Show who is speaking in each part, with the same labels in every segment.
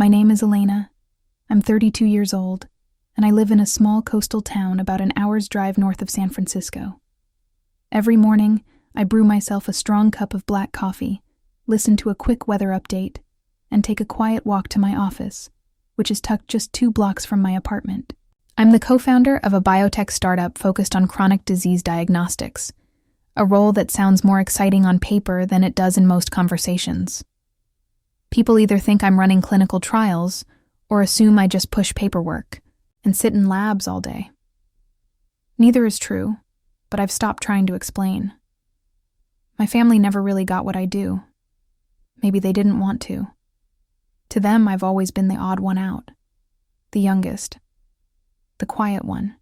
Speaker 1: My name is Elena. I'm 32 years old, and I live in a small coastal town about an hour's drive north of San Francisco. Every morning, I brew myself a strong cup of black coffee, listen to a quick weather update, and take a quiet walk to my office, which is tucked just 2 blocks from my apartment. I'm the co-founder of a biotech startup focused on chronic disease diagnostics, a role that sounds more exciting on paper than it does in most conversations. People either think I'm running clinical trials or assume I just push paperwork and sit in labs all day. Neither is true, but I've stopped trying to explain. My family never really got what I do. Maybe they didn't want to. To them, I've always been the odd one out, the youngest, the quiet one,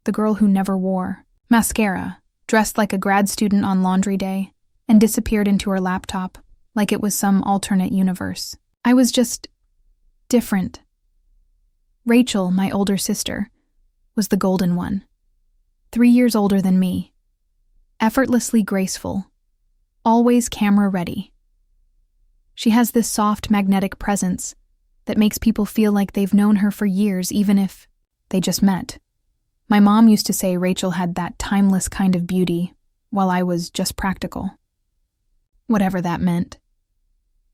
Speaker 1: the girl who never wore mascara, dressed like a grad student on laundry day, and disappeared into her laptop like it was some alternate universe. I was just different. Rachel, my older sister, was the golden one, 3 years older than me, effortlessly graceful, always camera ready. She has this soft magnetic presence that makes people feel like they've known her for years even if they just met. My mom used to say Rachel had that timeless kind of beauty, while I was just practical. Whatever that meant.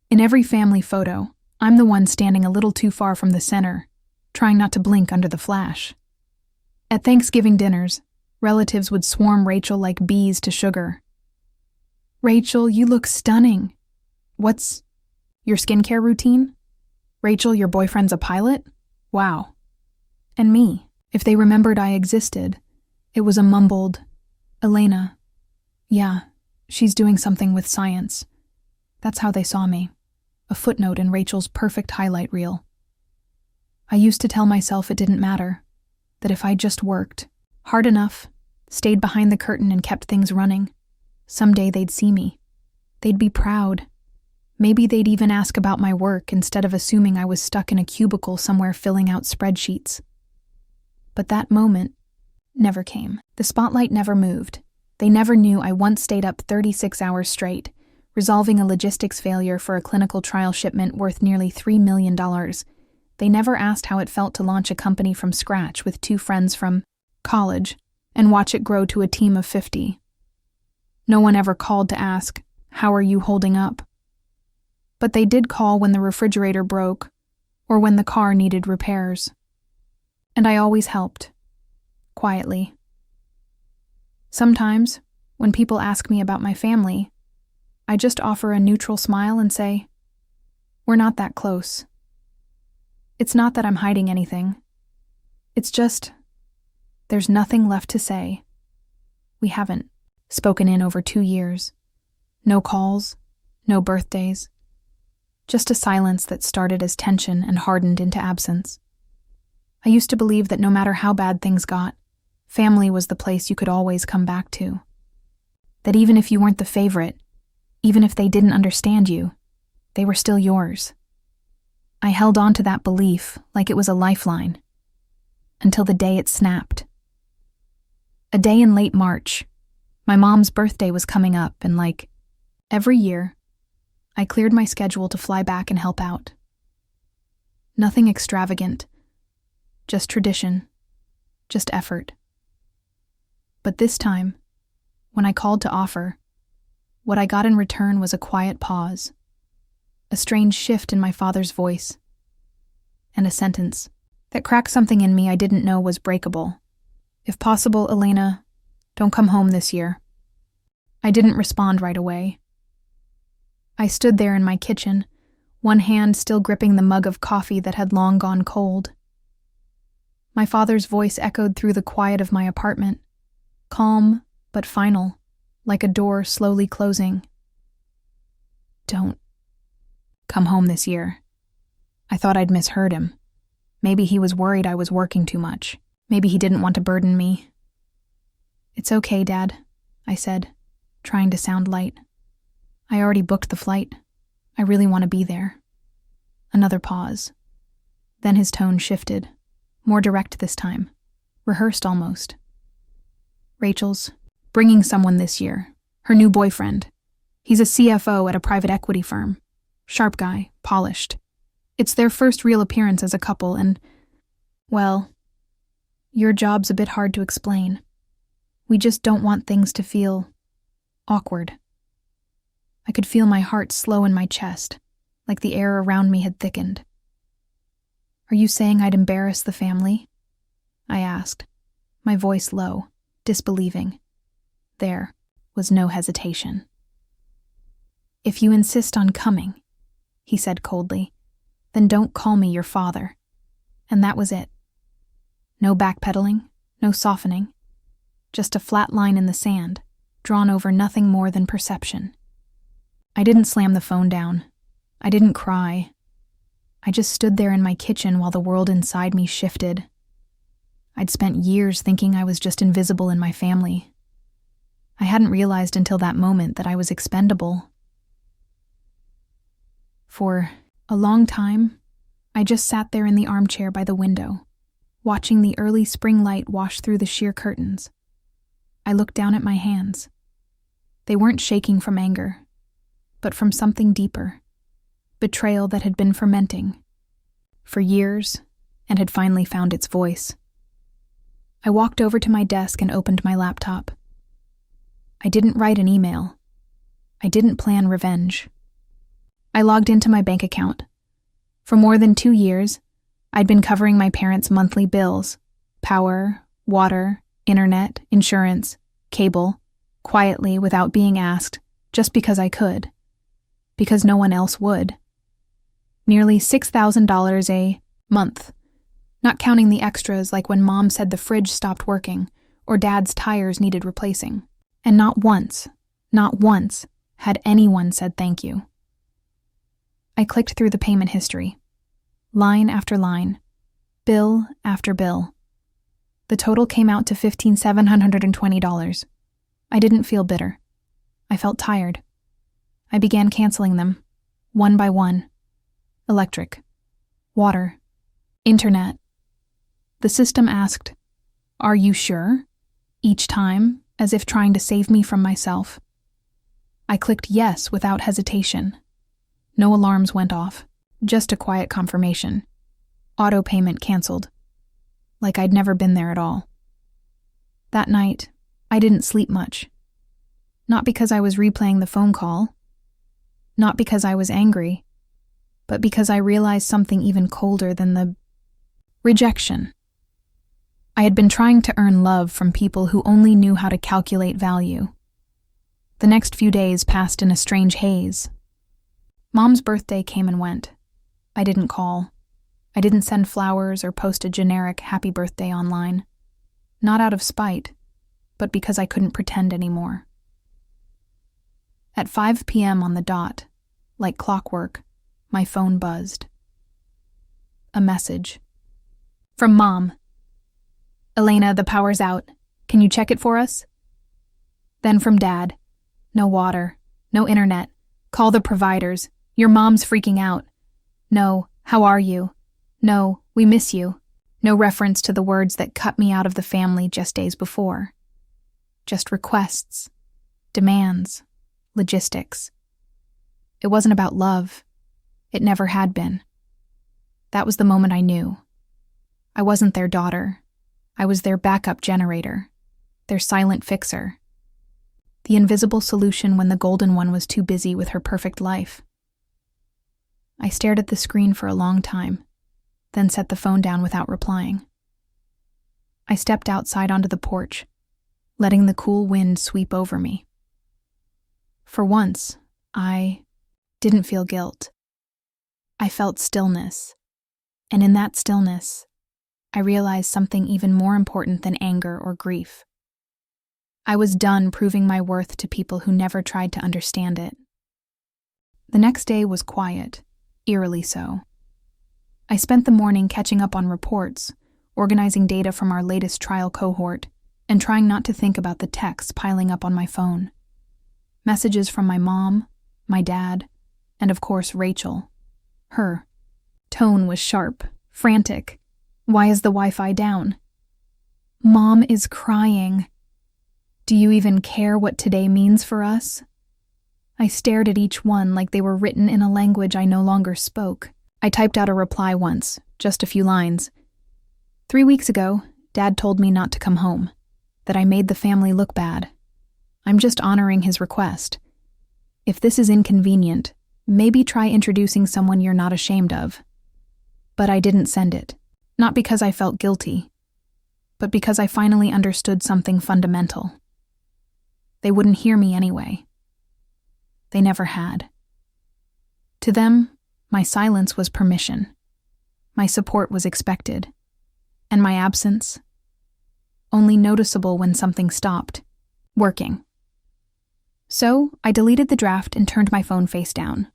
Speaker 1: In every family photo, I'm the one standing a little too far from the center, trying not to blink under the flash. At Thanksgiving dinners, relatives would swarm Rachel like bees to sugar. "Rachel, you look stunning. What's your skincare routine? Rachel, your boyfriend's a pilot? Wow." And me, if they remembered I existed, it was a mumbled, "Elena, yeah, she's doing something with science." That's how they saw me, a footnote in Rachel's perfect highlight reel. I used to tell myself it didn't matter, that if I just worked hard enough, stayed behind the curtain and kept things running, someday they'd see me. They'd be proud. Maybe they'd even ask about my work instead of assuming I was stuck in a cubicle somewhere filling out spreadsheets. But that moment never came. The spotlight never moved. They never knew I once stayed up 36 hours straight, resolving a logistics failure for a clinical trial shipment worth nearly $3 million. They never asked how it felt to launch a company from scratch with 2 friends from college and watch it grow to a team of 50. No one ever called to ask, "How are you holding up?" But they did call when the refrigerator broke or when the car needed repairs. And I always helped, quietly. Sometimes, when people ask me about my family, I just offer a neutral smile and say, "We're not that close." It's not that I'm hiding anything. It's just, there's nothing left to say. We haven't spoken in over 2 years. No calls, no birthdays. Just a silence that started as tension and hardened into absence. I used to believe that no matter how bad things got, family was the place you could always come back to. That even if you weren't the favorite, even if they didn't understand you, they were still yours. I held on to that belief like it was a lifeline, until the day it snapped. A day in late March, my mom's birthday was coming up, and like every year, I cleared my schedule to fly back and help out. Nothing extravagant, just tradition, just effort. But this time, when I called to offer, what I got in return was a quiet pause, a strange shift in my father's voice, and a sentence that cracked something in me I didn't know was breakable. "If possible, Elena, don't come home this year." I didn't respond right away. I stood there in my kitchen, one hand still gripping the mug of coffee that had long gone cold. My father's voice echoed through the quiet of my apartment, calm but final, like a door slowly closing. "Don't come home this year." I thought I'd misheard him. Maybe he was worried I was working too much. Maybe he didn't want to burden me. "It's okay, Dad," I said, trying to sound light. "I already booked the flight. I really want to be there." Another pause. Then his tone shifted, more direct this time, rehearsed almost. "Rachel's bringing someone this year, her new boyfriend. He's a CFO at a private equity firm. Sharp guy, polished. It's their first real appearance as a couple and, well, your job's a bit hard to explain. We just don't want things to feel awkward. I could feel my heart slow in my chest, like the air around me had thickened. Are you saying I'd embarrass the family? I asked, my voice low, disbelieving. There was no hesitation. If you insist on coming, he said coldly, then don't call me your father. And that was it. No backpedaling, no softening, just a flat line in the sand, drawn over nothing more than perception. I didn't slam the phone down. I didn't cry. I just stood there in my kitchen while the world inside me shifted. I'd spent years thinking I was just invisible in my family. I hadn't realized until that moment that I was expendable. For a long time, I just sat there in the armchair by the window, watching the early spring light wash through the sheer curtains. I looked down at my hands. They weren't shaking from anger, but from something deeper, betrayal that had been fermenting for years and had finally found its voice. I walked over to my desk and opened my laptop. I didn't write an email. I didn't plan revenge. I logged into my bank account. For more than 2 years, I'd been covering my parents' monthly bills: power, water, internet, insurance, cable, quietly without being asked, just because I could. Because no one else would. Nearly $6,000 a month, not counting the extras like when Mom said the fridge stopped working or Dad's tires needed replacing. And not once had anyone said thank you. I clicked through the payment history, line after line, bill after bill. The total came out to $15,720. I didn't feel bitter. I felt tired. I began canceling them, one by one. Electric, water, internet. The system asked, "Are you sure?" each time, as if trying to save me from myself. I clicked yes without hesitation. No alarms went off, just a quiet confirmation. Auto payment canceled. Like I'd never been there at all. That night, I didn't sleep much. Not because I was replaying the phone call. Not because I was angry. But because I realized something even colder than the rejection. I had been trying to earn love from people who only knew how to calculate value. The next few days passed in a strange haze. Mom's birthday came and went. I didn't call. I didn't send flowers or post a generic happy birthday online. Not out of spite, but because I couldn't pretend anymore. At 5 p.m. on the dot, like clockwork, my phone buzzed. A message. From Mom. "Elena, the power's out. Can you check it for us?" Then from Dad. "No water. No internet. Call the providers. Your mom's freaking out. No, how are you? No, we miss you." No reference to the words that cut me out of the family just days before. Just requests, demands, logistics. It wasn't about love. It never had been. That was the moment I knew. I wasn't their daughter. I was their backup generator, their silent fixer. The invisible solution when the golden one was too busy with her perfect life. I stared at the screen for a long time, then set the phone down without replying. I stepped outside onto the porch, letting the cool wind sweep over me. For once, I didn't feel guilt. I felt stillness, and in that stillness, I realized something even more important than anger or grief. I was done proving my worth to people who never tried to understand it. The next day was quiet, eerily so. I spent the morning catching up on reports, organizing data from our latest trial cohort, and trying not to think about the texts piling up on my phone. Messages from my mom, my dad, and of course Rachel. Her tone was sharp, frantic. "Why is the Wi-Fi down?" "Mom is crying. Do you even care what today means for us?" I stared at each one like they were written in a language I no longer spoke. I typed out a reply once, just a few lines. 3 weeks ago, Dad told me not to come home, that I made the family look bad. I'm just honoring his request. If this is inconvenient, maybe try introducing someone you're not ashamed of. But I didn't send it, not because I felt guilty, but because I finally understood something fundamental. They wouldn't hear me anyway. They never had. To them, my silence was permission. My support was expected. And my absence, only noticeable when something stopped working. So I deleted the draft and turned my phone face down.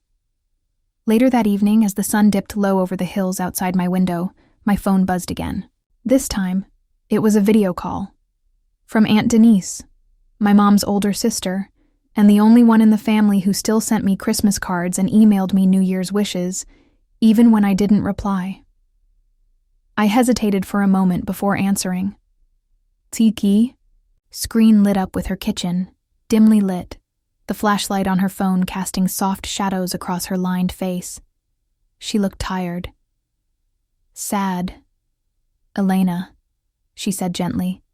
Speaker 1: Later that evening, as the sun dipped low over the hills outside my window, my phone buzzed again. This time, it was a video call. From Aunt Denise, my mom's older sister, and the only one in the family who still sent me Christmas cards and emailed me New Year's wishes, even when I didn't reply. I hesitated for a moment before answering. Tiki? Screen lit up with her kitchen, dimly lit, the flashlight on her phone casting soft shadows across her lined face. She looked tired. Sad. Elena, she said gently.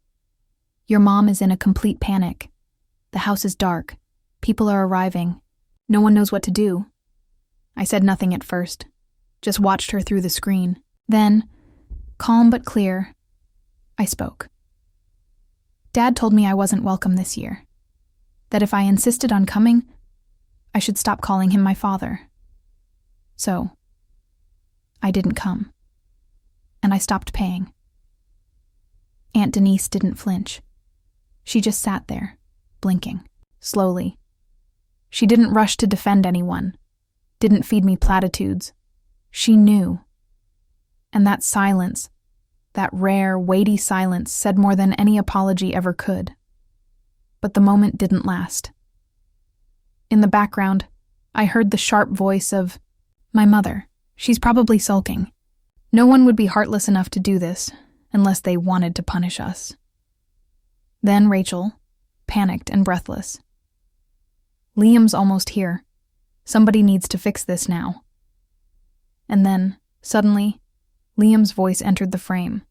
Speaker 1: Your mom is in a complete panic. The house is dark. People are arriving. No one knows what to do. I said nothing at first, just watched her through the screen. Then, calm but clear, I spoke. Dad told me I wasn't welcome this year. That if I insisted on coming, I should stop calling him my father. So, I didn't come. And I stopped paying. Aunt Denise didn't flinch. She just sat there, blinking, slowly. She didn't rush to defend anyone, didn't feed me platitudes. She knew. And that silence, that rare, weighty silence, said more than any apology ever could. But the moment didn't last. In the background, I heard the sharp voice of, my mother. She's probably sulking. No one would be heartless enough to do this, unless they wanted to punish us. Then Rachel, panicked and breathless. Liam's almost here. Somebody needs to fix this now. And then, suddenly, Liam's voice entered the frame.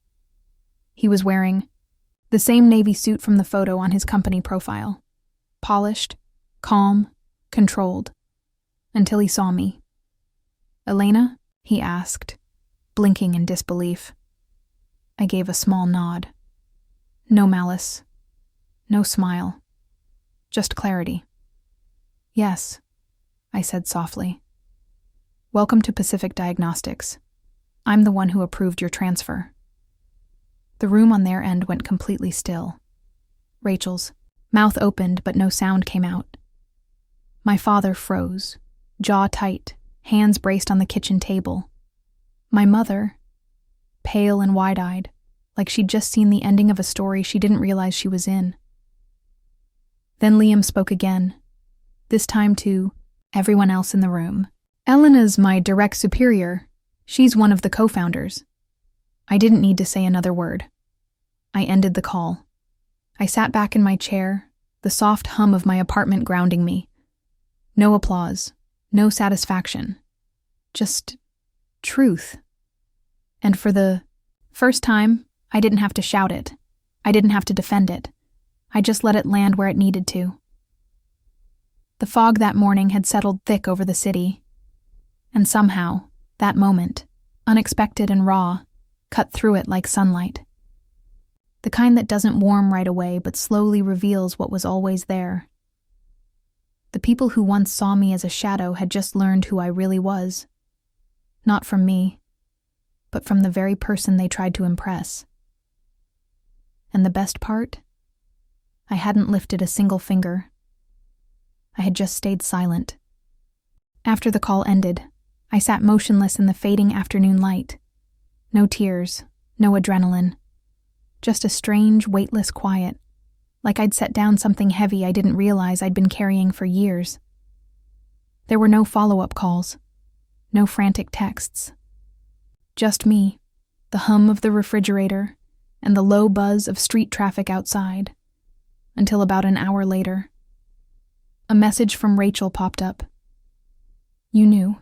Speaker 1: He was wearing the same navy suit from the photo on his company profile. Polished, calm, controlled, until he saw me. Elena? He asked, blinking in disbelief. I gave a small nod. No malice. No smile. Just clarity. Yes, I said softly. Welcome to Pacific Diagnostics. I'm the one who approved your transfer. The room on their end went completely still. Rachel's mouth opened, but no sound came out. My father froze, jaw tight, hands braced on the kitchen table. My mother, pale and wide-eyed, like she'd just seen the ending of a story she didn't realize she was in. Then Liam spoke again, this time to everyone else in the room. Elena's my direct superior. She's one of the co-founders. I didn't need to say another word. I ended the call. I sat back in my chair, the soft hum of my apartment grounding me. No applause, no satisfaction. Just truth. And for the first time, I didn't have to shout it. I didn't have to defend it. I just let it land where it needed to. The fog that morning had settled thick over the city. And somehow, that moment, unexpected and raw, cut through it like sunlight. The kind that doesn't warm right away but slowly reveals what was always there. The people who once saw me as a shadow had just learned who I really was. Not from me, but from the very person they tried to impress. And the best part? I hadn't lifted a single finger. I had just stayed silent. After the call ended, I sat motionless in the fading afternoon light. No tears, no adrenaline. Just a strange, weightless quiet, like I'd set down something heavy I didn't realize I'd been carrying for years. There were no follow-up calls, no frantic texts. Just me, the hum of the refrigerator, and the low buzz of street traffic outside, until about an hour later. A message from Rachel popped up. You knew.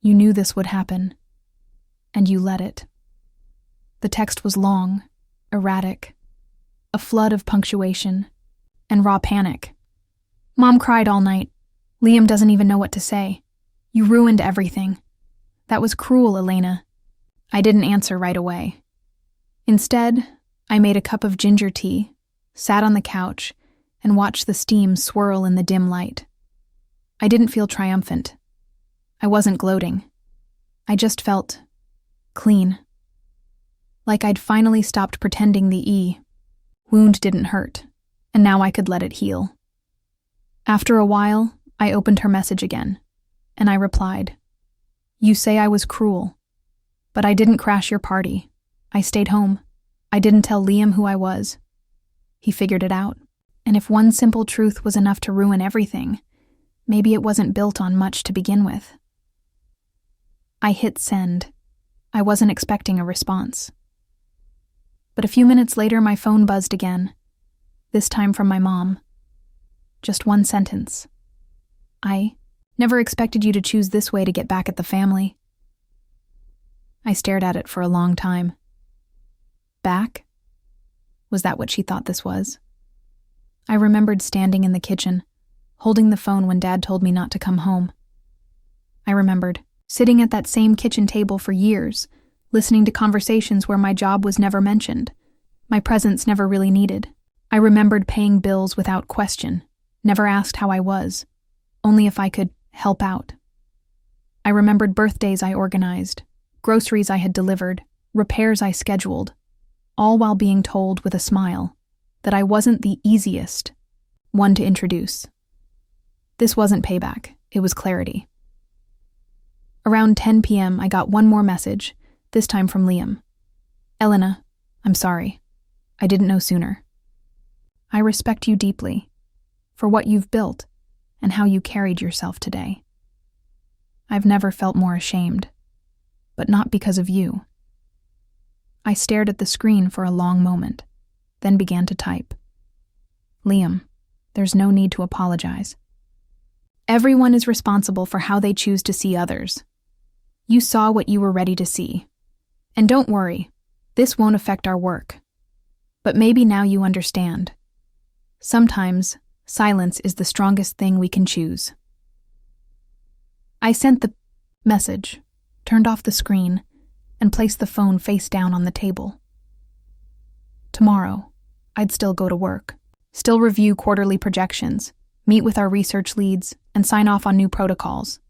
Speaker 1: You knew this would happen, and you let it. The text was long, erratic, a flood of punctuation, and raw panic. Mom cried all night. Liam doesn't even know what to say. You ruined everything. That was cruel, Elena. I didn't answer right away. Instead, I made a cup of ginger tea, sat on the couch, and watched the steam swirl in the dim light. I didn't feel triumphant. I wasn't gloating. I just felt clean. Like I'd finally stopped pretending the wound didn't hurt, and now I could let it heal. After a while, I opened her message again, and I replied, "You say I was cruel, but I didn't crash your party. I stayed home. I didn't tell Liam who I was. He figured it out. And if one simple truth was enough to ruin everything, maybe it wasn't built on much to begin with." I hit send. I wasn't expecting a response. But a few minutes later, my phone buzzed again, this time from my mom. Just one sentence. "I never expected you to choose this way to get back at the family." I stared at it for a long time. Back? Was that what she thought this was? I remembered standing in the kitchen, holding the phone when Dad told me not to come home. I remembered sitting at that same kitchen table for years, listening to conversations where my job was never mentioned, my presence never really needed. I remembered paying bills without question, never asked how I was, only if I could help out. I remembered birthdays I organized, groceries I had delivered, repairs I scheduled, all while being told with a smile that I wasn't the easiest one to introduce. This wasn't payback, it was clarity. Around 10 p.m., I got one more message, this time from Liam. "Elena, I'm sorry. I didn't know sooner. I respect you deeply for what you've built and how you carried yourself today. I've never felt more ashamed, but not because of you." I stared at the screen for a long moment, then began to type. "Liam, there's no need to apologize. Everyone is responsible for how they choose to see others. You saw what you were ready to see. And don't worry, this won't affect our work. But maybe now you understand. Sometimes, silence is the strongest thing we can choose." I sent the message, turned off the screen, and placed the phone face down on the table. Tomorrow, I'd still go to work, still review quarterly projections, meet with our research leads, and sign off on new protocols.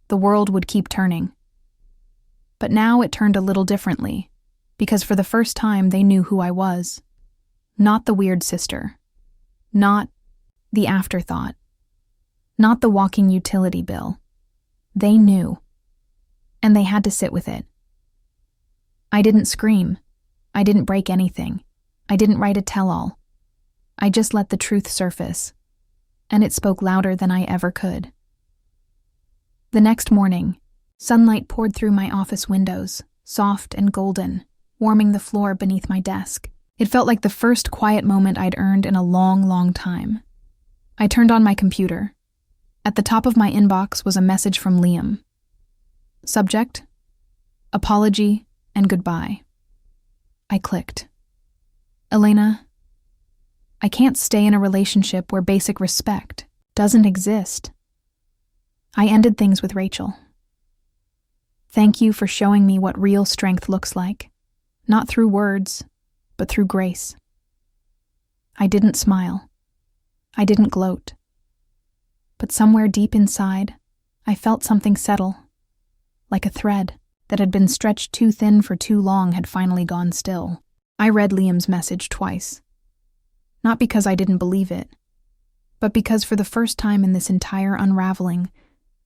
Speaker 1: The world would keep turning. But now it turned a little differently, because for the first time they knew who I was. Not the weird sister. Not the afterthought. Not the walking utility bill. They knew. And they had to sit with it. I didn't scream. I didn't break anything. I didn't write a tell-all. I just let the truth surface, and it spoke louder than I ever could. The next morning, sunlight poured through my office windows, soft and golden, warming the floor beneath my desk. It felt like the first quiet moment I'd earned in a long, long time. I turned on my computer. At the top of my inbox was a message from Liam. Subject: apology and goodbye. I clicked. "Elena, I can't stay in a relationship where basic respect doesn't exist. I ended things with Rachel. Thank you for showing me what real strength looks like, not through words, but through grace." I didn't smile. I didn't gloat. But somewhere deep inside, I felt something settle, like a thread that had been stretched too thin for too long had finally gone still. I read Liam's message twice. Not because I didn't believe it, but because for the first time in this entire unraveling,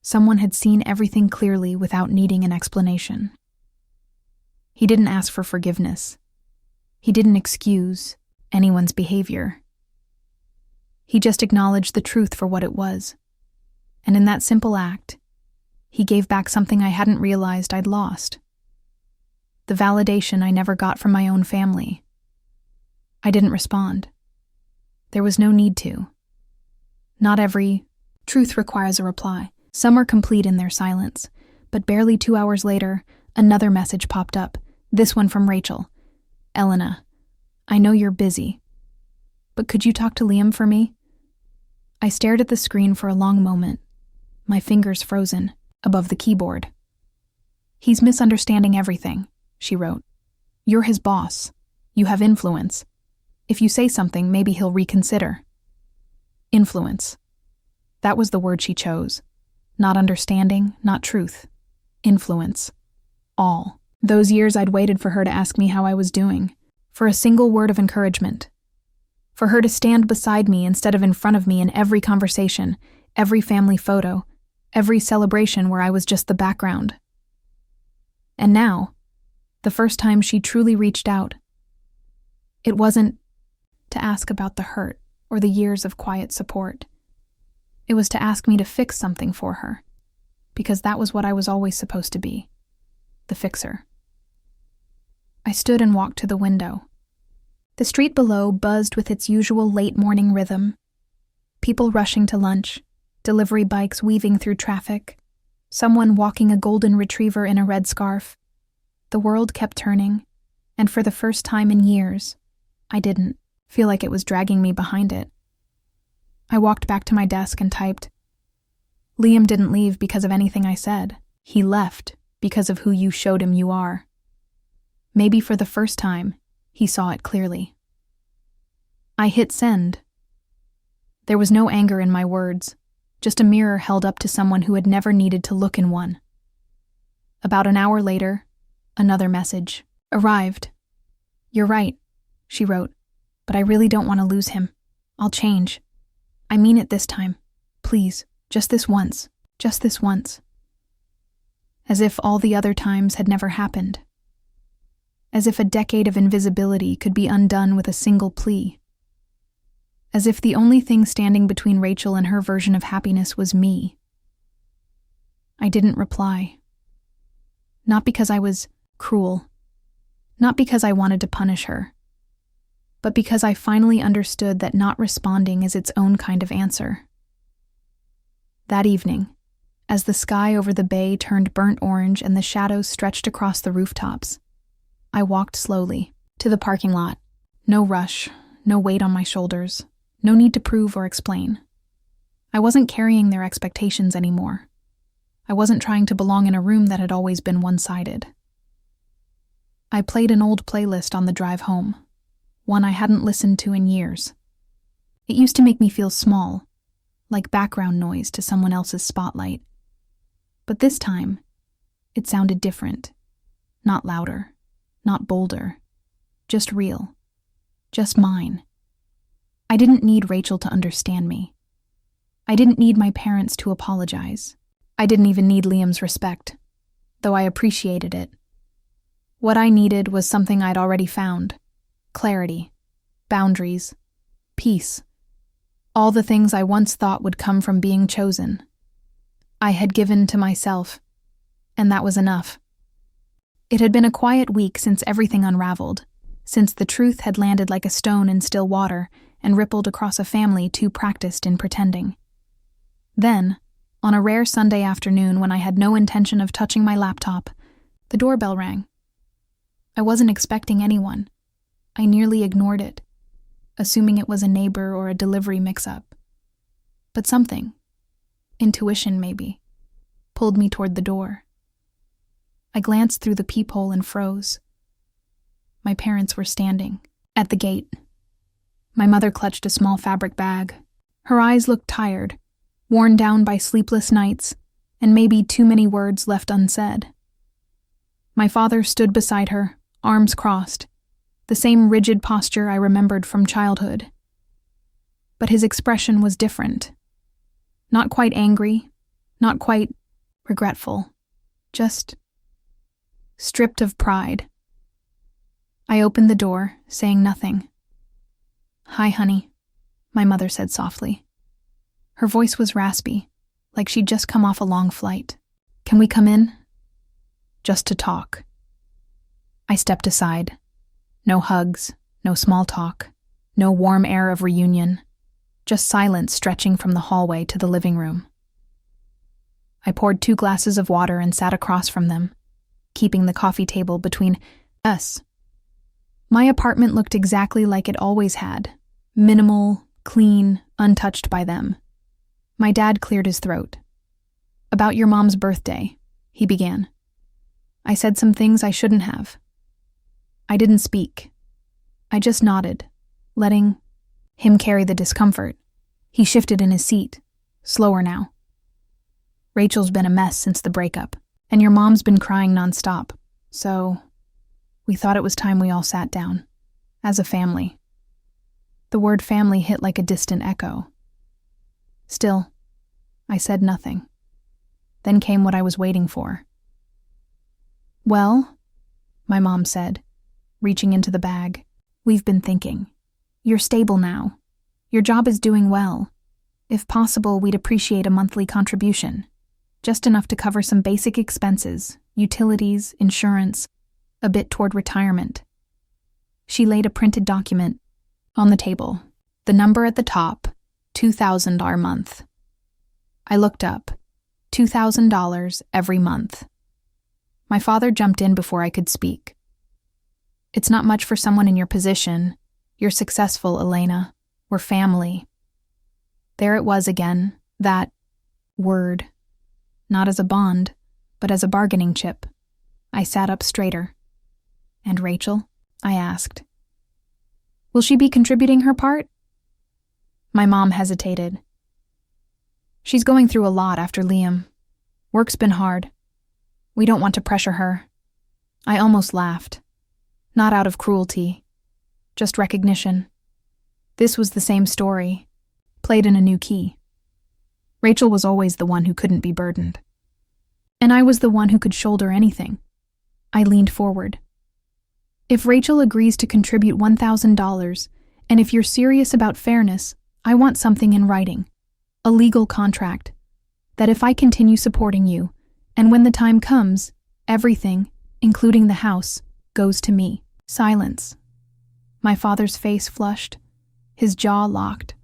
Speaker 1: someone had seen everything clearly without needing an explanation. He didn't ask for forgiveness. He didn't excuse anyone's behavior. He just acknowledged the truth for what it was. And in that simple act, he gave back something I hadn't realized I'd lost. The validation I never got from my own family. I didn't respond. There was no need to. Not every truth requires a reply. Some are complete in their silence, But barely 2 hours later, another message popped up, this one from Rachel. Elena, I know you're busy, but could you talk to Liam for me? I stared at the screen for a long moment, my fingers frozen, above the keyboard. He's misunderstanding everything, she wrote. You're his boss. You have influence. If you say something, maybe he'll reconsider. Influence. That was the word she chose. Not understanding, not truth. Influence. All. Those years I'd waited for her to ask me how I was doing, for a single word of encouragement. For her to stand beside me instead of in front of me in every conversation, every family photo, every celebration where I was just the background. And now, the first time she truly reached out, it wasn't to ask about the hurt or the years of quiet support. It was to ask me to fix something for her, because that was what I was always supposed to be, the fixer. I stood and walked to the window. The street below buzzed with its usual late morning rhythm. People rushing to lunch, delivery bikes weaving through traffic, someone walking a golden retriever in a red scarf. The world kept turning, and for the first time in years, I didn't feel like it was dragging me behind it. I walked back to my desk and typed, Liam didn't leave because of anything I said. He left because of who you showed him you are. Maybe for the first time, he saw it clearly. I hit send. There was no anger in my words, just a mirror held up to someone who had never needed to look in one. About an hour later, another message arrived. You're right, she wrote, but I really don't want to lose him. I'll change. I mean it this time. Please, just this once. Just this once. As if all the other times had never happened. As if a decade of invisibility could be undone with a single plea. As if the only thing standing between Rachel and her version of happiness was me. I didn't reply. Not because I was cruel. Not because I wanted to punish her. But because I finally understood that not responding is its own kind of answer. That evening, as the sky over the bay turned burnt orange and the shadows stretched across the rooftops, I walked slowly to the parking lot. No rush, no weight on my shoulders, no need to prove or explain. I wasn't carrying their expectations anymore. I wasn't trying to belong in a room that had always been one-sided. I played an old playlist on the drive home, one I hadn't listened to in years. It used to make me feel small, like background noise to someone else's spotlight. But this time, it sounded different. Not louder, not bolder, just real, just mine. I didn't need Rachel to understand me. I didn't need my parents to apologize. I didn't even need Liam's respect, though I appreciated it. What I needed was something I'd already found. Clarity, boundaries, peace. All the things I once thought would come from being chosen. I had given to myself, and that was enough. It had been a quiet week since everything unraveled, since the truth had landed like a stone in still water and rippled across a family too practiced in pretending. Then, on a rare Sunday afternoon when I had no intention of touching my laptop, the doorbell rang. I wasn't expecting anyone. I nearly ignored it, assuming it was a neighbor or a delivery mix-up. But something, intuition maybe, pulled me toward the door. I glanced through the peephole and froze. My parents were standing at the gate. My mother clutched a small fabric bag. Her eyes looked tired, worn down by sleepless nights, and maybe too many words left unsaid. My father stood beside her, arms crossed, the same rigid posture I remembered from childhood. But his expression was different. Not quite angry, not quite regretful, just stripped of pride. I opened the door, saying nothing. "Hi, honey," my mother said softly. Her voice was raspy, like she'd just come off a long flight. "Can we come in?" "Just to talk." I stepped aside. No hugs, no small talk, no warm air of reunion, just silence stretching from the hallway to the living room. I poured 2 glasses of water and sat across from them, keeping the coffee table between us. My apartment looked exactly like it always had, minimal, clean, untouched by them. My dad cleared his throat. "About your mom's birthday," he began. I said some things I shouldn't have. I didn't speak. I just nodded, letting him carry the discomfort. He shifted in his seat, slower now. "Rachel's been a mess since the breakup, and your mom's been crying nonstop, so we thought it was time we all sat down, as a family." The word family hit like a distant echo. Still, I said nothing. Then came what I was waiting for. "Well," my mom said, reaching into the bag, "we've been thinking. You're stable now. Your job is doing well. If possible, we'd appreciate a monthly contribution. Just enough to cover some basic expenses, utilities, insurance, a bit toward retirement." She laid a printed document on the table, the number at the top, $2,000 a month. I looked up, $2,000 every month. My father jumped in before I could speak. "It's not much for someone in your position. You're successful, Elena. We're family." There it was again, that word. Not as a bond, but as a bargaining chip. I sat up straighter. "And Rachel?" I asked. "Will she be contributing her part?" My mom hesitated. "She's going through a lot after Liam. Work's been hard. We don't want to pressure her." I almost laughed. Not out of cruelty, just recognition. This was the same story, played in a new key. Rachel was always the one who couldn't be burdened. And I was the one who could shoulder anything. I leaned forward. "If Rachel agrees to contribute $1,000, and if you're serious about fairness, I want something in writing, a legal contract, that if I continue supporting you, and when the time comes, everything, including the house, goes to me." Silence. My father's face flushed, his jaw locked.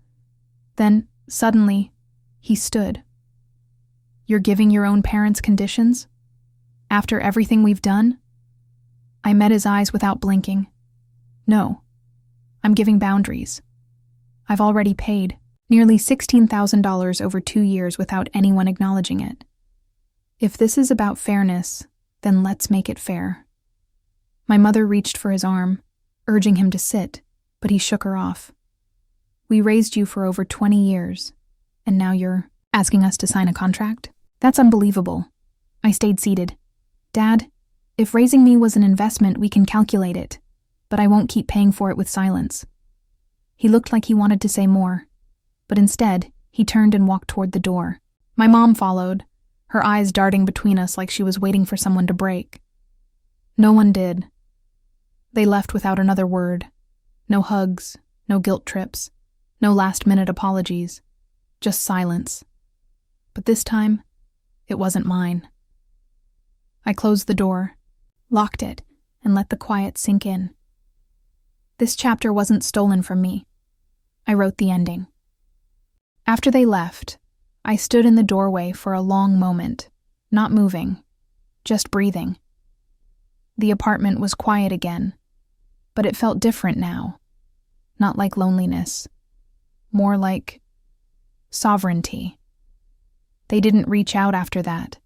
Speaker 1: Then, suddenly, he stood. "You're giving your own parents conditions? After everything we've done?" I met his eyes without blinking. "No, I'm giving boundaries. I've already paid nearly $16,000 over 2 years without anyone acknowledging it. If this is about fairness, then let's make it fair." My mother reached for his arm, urging him to sit, but he shook her off. "We raised you for over 20 years, and now you're asking us to sign a contract? That's unbelievable." I stayed seated. "Dad, if raising me was an investment, we can calculate it, but I won't keep paying for it with silence." He looked like he wanted to say more, but instead, he turned and walked toward the door. My mom followed, her eyes darting between us like she was waiting for someone to break. No one did. They left without another word. No hugs, no guilt trips, no last-minute apologies, just silence. But this time, it wasn't mine. I closed the door, locked it, and let the quiet sink in. This chapter wasn't stolen from me. I wrote the ending. After they left, I stood in the doorway for a long moment, not moving, just breathing. The apartment was quiet again, but it felt different now. Not like loneliness, more like sovereignty. They didn't reach out after that.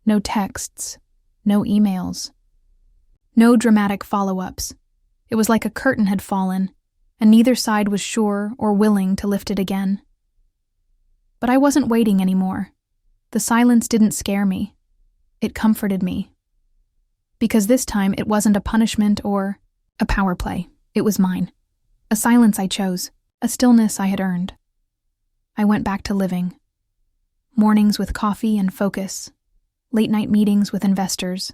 Speaker 1: No texts, no emails, no dramatic follow-ups. It was like a curtain had fallen, and neither side was sure or willing to lift it again. But I wasn't waiting anymore. The silence didn't scare me. It comforted me. Because this time it wasn't a punishment or a power play. It was mine. A silence I chose, a stillness I had earned. I went back to living. Mornings with coffee and focus, late-night meetings with investors,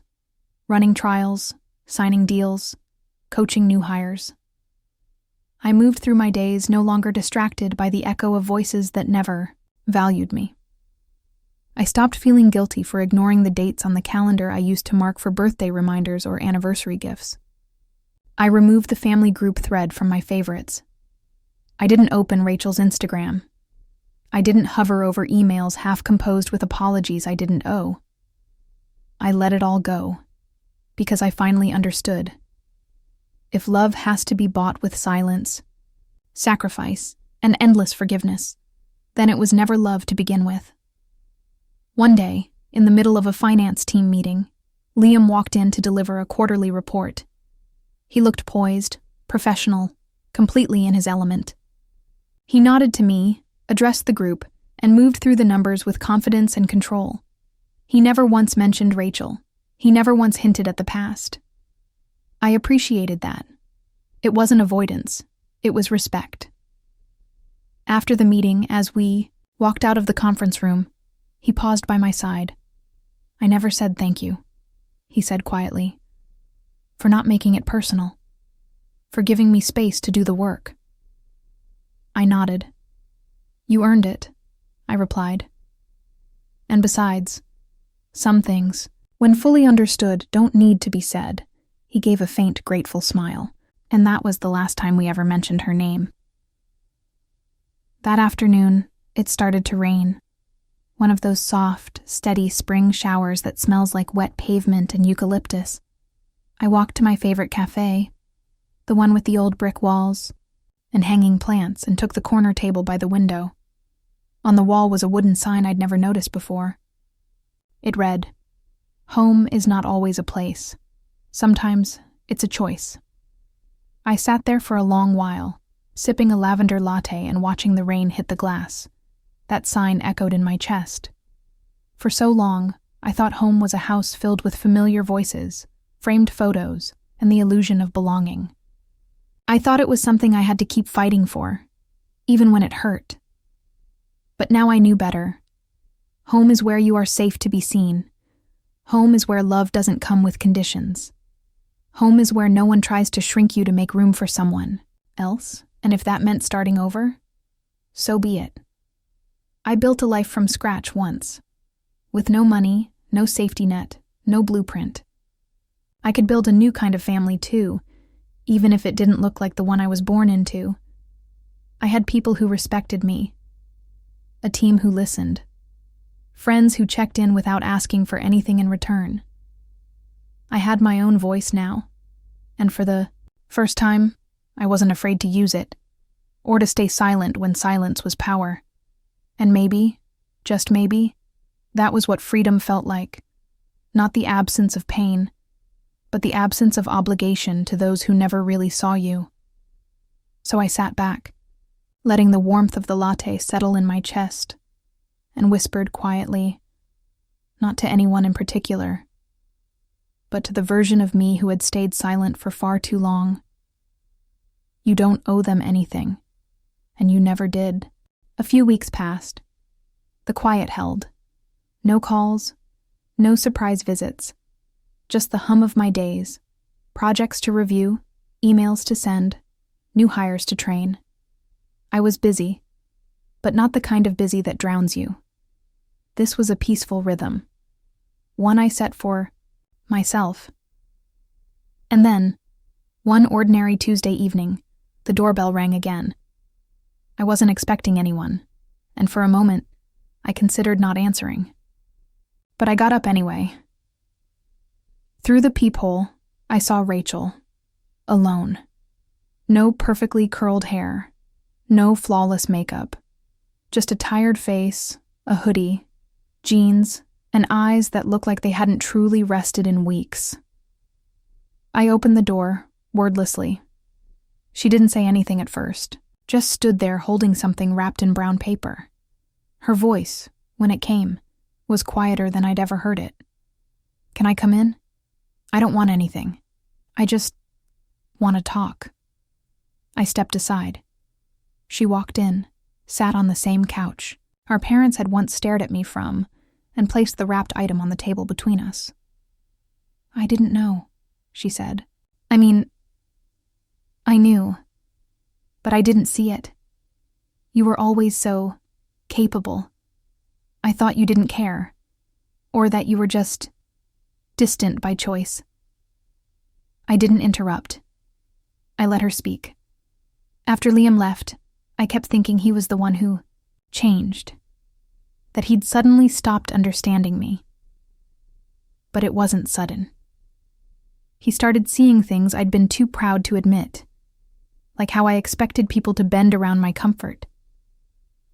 Speaker 1: running trials, signing deals, coaching new hires. I moved through my days no longer distracted by the echo of voices that never valued me. I stopped feeling guilty for ignoring the dates on the calendar I used to mark for birthday reminders or anniversary gifts. I removed the family group thread from my favorites. I didn't open Rachel's Instagram. I didn't hover over emails half composed with apologies I didn't owe. I let it all go, because I finally understood. If love has to be bought with silence, sacrifice, and endless forgiveness, then it was never love to begin with. One day, in the middle of a finance team meeting, Liam walked in to deliver a quarterly report. He looked poised, professional, completely in his element. He nodded to me, addressed the group, and moved through the numbers with confidence and control. He never once mentioned Rachel. He never once hinted at the past. I appreciated that. It wasn't avoidance. It was respect. After the meeting, as we walked out of the conference room, he paused by my side. "I never said thank you," he said quietly, "for not making it personal, for giving me space to do the work." I nodded. "You earned it," I replied. "And besides, some things, when fully understood, don't need to be said." He gave a faint, grateful smile, and that was the last time we ever mentioned her name. That afternoon, it started to rain. One of those soft, steady spring showers that smells like wet pavement and eucalyptus. I walked to my favorite cafe, the one with the old brick walls and hanging plants, and took the corner table by the window. On the wall was a wooden sign I'd never noticed before. It read, "Home is not always a place. Sometimes it's a choice." I sat there for a long while, sipping a lavender latte and watching the rain hit the glass. That sign echoed in my chest. For so long, I thought home was a house filled with familiar voices, framed photos, and the illusion of belonging. I thought it was something I had to keep fighting for, even when it hurt. But now I knew better. Home is where you are safe to be seen. Home is where love doesn't come with conditions. Home is where no one tries to shrink you to make room for someone else, and if that meant starting over, so be it. I built a life from scratch once, with no money, no safety net, no blueprint. I could build a new kind of family too, even if it didn't look like the one I was born into. I had people who respected me, a team who listened, friends who checked in without asking for anything in return. I had my own voice now, and for the first time, I wasn't afraid to use it, or to stay silent when silence was power. And maybe, just maybe, that was what freedom felt like. Not the absence of pain, but the absence of obligation to those who never really saw you. So I sat back, letting the warmth of the latte settle in my chest, and whispered quietly, not to anyone in particular, but to the version of me who had stayed silent for far too long. You don't owe them anything, and you never did. A few weeks passed. The quiet held. No calls, no surprise visits, just the hum of my days, projects to review, emails to send, new hires to train. I was busy, but not the kind of busy that drowns you. This was a peaceful rhythm, one I set for myself. And then, one ordinary Tuesday evening, the doorbell rang again. I wasn't expecting anyone, and for a moment, I considered not answering. But I got up anyway. Through the peephole, I saw Rachel, alone. No perfectly curled hair, no flawless makeup, just a tired face, a hoodie, jeans, and eyes that looked like they hadn't truly rested in weeks. I opened the door, wordlessly. She didn't say anything at first, just stood there holding something wrapped in brown paper. Her voice, when it came, was quieter than I'd ever heard it. "Can I come in? I don't want anything. I just want to talk." I stepped aside. She walked in, sat on the same couch our parents had once stared at me from, and placed the wrapped item on the table between us. "I didn't know," she said. "I knew, but I didn't see it. You were always so capable. I thought you didn't care, or that you were just distant by choice." I didn't interrupt. I let her speak. After Liam left, I kept thinking he was the one who changed, that he'd suddenly stopped understanding me. But it wasn't sudden. He started seeing things I'd been too proud to admit, like how I expected people to bend around my comfort,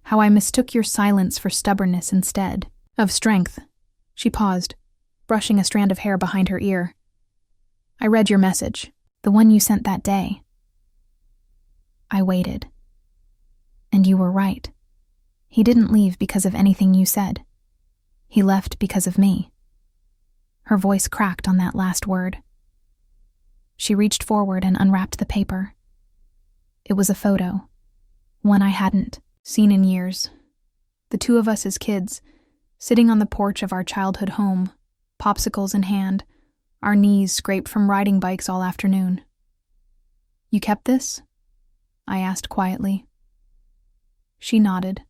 Speaker 1: how I mistook your silence for stubbornness instead of strength. She paused, brushing a strand of hair behind her ear. I read your message, the one you sent that day. I waited. And you were right. He didn't leave because of anything you said. He left because of me. Her voice cracked on that last word. She reached forward and unwrapped the paper. It was a photo, one I hadn't seen in years. The two of us as kids, sitting on the porch of our childhood home, popsicles in hand, our knees scraped from riding bikes all afternoon. You kept this? I asked quietly. She nodded.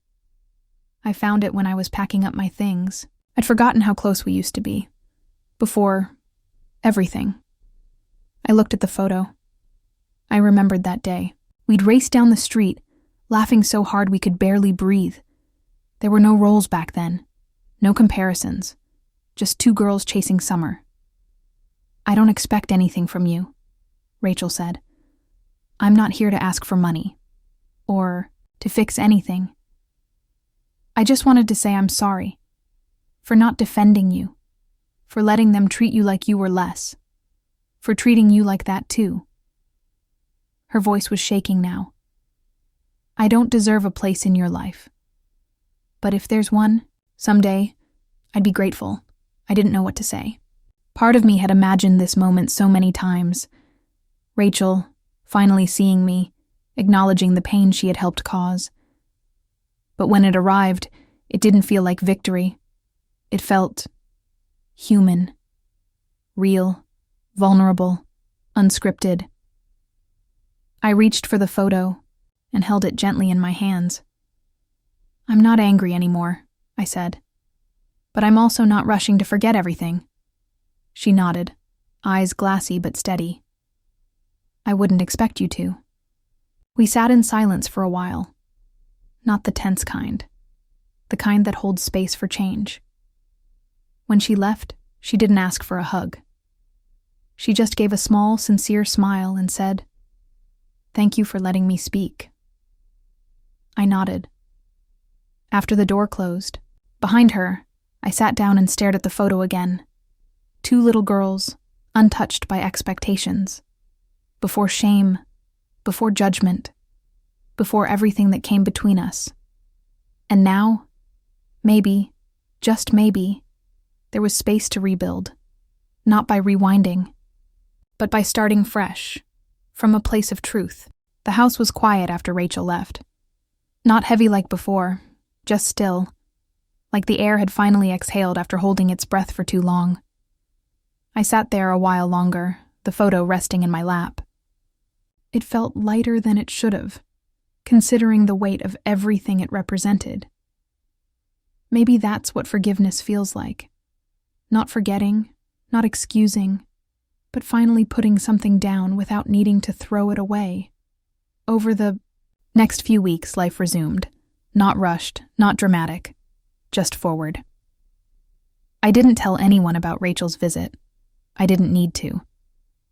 Speaker 1: I found it when I was packing up my things. I'd forgotten how close we used to be. Before everything. I looked at the photo. I remembered that day. We'd raced down the street, laughing so hard we could barely breathe. There were no roles back then. No comparisons. Just two girls chasing summer. I don't expect anything from you, Rachel said. I'm not here to ask for money. Or to fix anything. I just wanted to say I'm sorry. For not defending you. For letting them treat you like you were less. For treating you like that too. Her voice was shaking now. I don't deserve a place in your life. But if there's one, someday, I'd be grateful. I didn't know what to say. Part of me had imagined this moment so many times. Rachel, finally seeing me, acknowledging the pain she had helped cause. But when it arrived, it didn't feel like victory. It felt human, real, vulnerable, unscripted. I reached for the photo and held it gently in my hands. I'm not angry anymore, I said. But I'm also not rushing to forget everything. She nodded, eyes glassy but steady. I wouldn't expect you to. We sat in silence for a while. Not the tense kind. The kind that holds space for change. When she left, she didn't ask for a hug. She just gave a small, sincere smile and said, "Thank you for letting me speak." I nodded. After the door closed, behind her, I sat down and stared at the photo again. Two little girls, untouched by expectations. Before shame, before judgment, before everything that came between us. And now, maybe, just maybe, there was space to rebuild. Not by rewinding, but by starting fresh, from a place of truth. The house was quiet after Rachel left. Not heavy like before, just still, like the air had finally exhaled after holding its breath for too long. I sat there a while longer, the photo resting in my lap. It felt lighter than it should have, considering the weight of everything it represented. Maybe that's what forgiveness feels like. Not forgetting, not excusing, but finally putting something down without needing to throw it away. Over the next few weeks, life resumed. Not rushed, not dramatic, just forward. I didn't tell anyone about Rachel's visit. I didn't need to.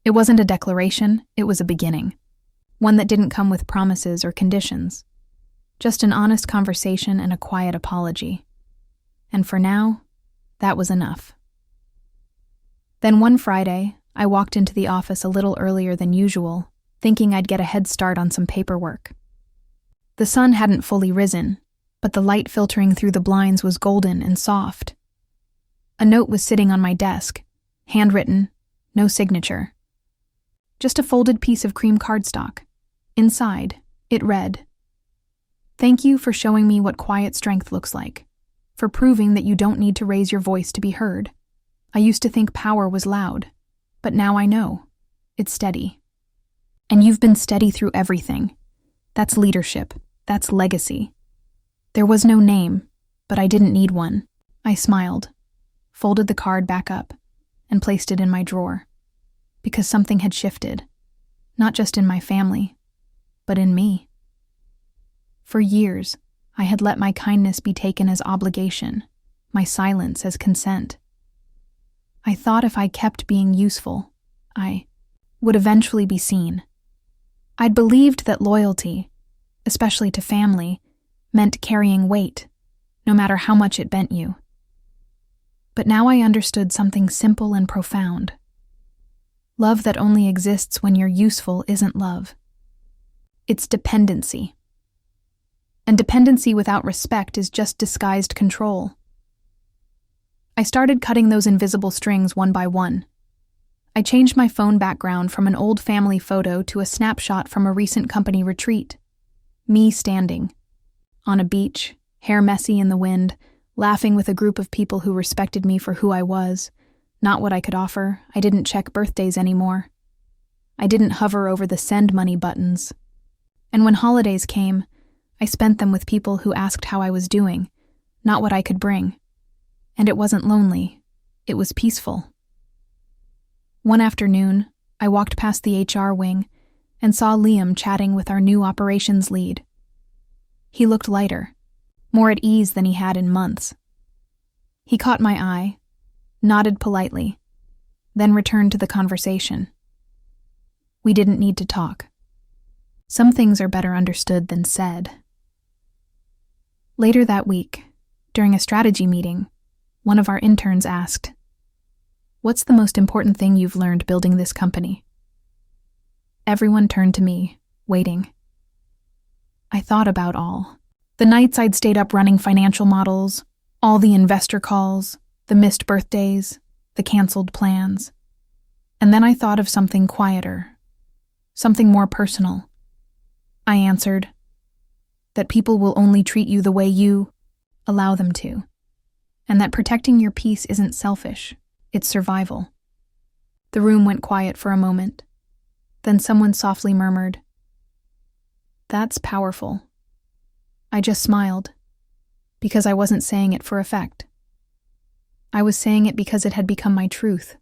Speaker 1: It wasn't a declaration, it was a beginning. One that didn't come with promises or conditions. Just an honest conversation and a quiet apology. And for now, that was enough. Then one Friday, I walked into the office a little earlier than usual, thinking I'd get a head start on some paperwork. The sun hadn't fully risen, but the light filtering through the blinds was golden and soft. A note was sitting on my desk, handwritten, no signature. Just a folded piece of cream cardstock. Inside, it read, "Thank you for showing me what quiet strength looks like, for proving that you don't need to raise your voice to be heard. I used to think power was loud, but now I know. It's steady. And you've been steady through everything. That's leadership. That's legacy." There was no name, but I didn't need one. I smiled, folded the card back up, and placed it in my drawer. Because something had shifted. Not just in my family, but in me. For years, I had let my kindness be taken as obligation, my silence as consent. I thought if I kept being useful, I would eventually be seen. I'd believed that loyalty, especially to family, meant carrying weight, no matter how much it bent you. But now I understood something simple and profound. Love that only exists when you're useful isn't love. It's dependency. And dependency without respect is just disguised control. I started cutting those invisible strings one by one. I changed my phone background from an old family photo to a snapshot from a recent company retreat. Me standing on a beach, hair messy in the wind, laughing with a group of people who respected me for who I was, not what I could offer. I didn't check birthdays anymore. I didn't hover over the send money buttons. And when holidays came, I spent them with people who asked how I was doing, not what I could bring. And it wasn't lonely. It was peaceful. One afternoon, I walked past the HR wing and saw Liam chatting with our new operations lead. He looked lighter, more at ease than he had in months. He caught my eye, nodded politely, then returned to the conversation. We didn't need to talk. Some things are better understood than said. Later that week, during a strategy meeting, one of our interns asked, "What's the most important thing you've learned building this company?" Everyone turned to me, waiting. I thought about all. The nights I'd stayed up running financial models, all the investor calls, the missed birthdays, the canceled plans. And then I thought of something quieter, something more personal. I answered, that people will only treat you the way you allow them to, and that protecting your peace isn't selfish, it's survival. The room went quiet for a moment. Then someone softly murmured, "That's powerful." I just smiled, because I wasn't saying it for effect. I was saying it because it had become my truth,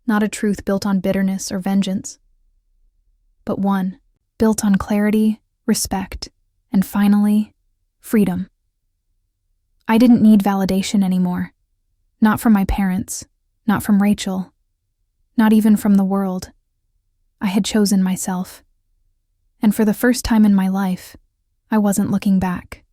Speaker 1: not a truth built on bitterness or vengeance, but one built on clarity, respect, and finally, freedom. I didn't need validation anymore, not from my parents, not from Rachel, not even from the world. I had chosen myself, and for the first time in my life, I wasn't looking back.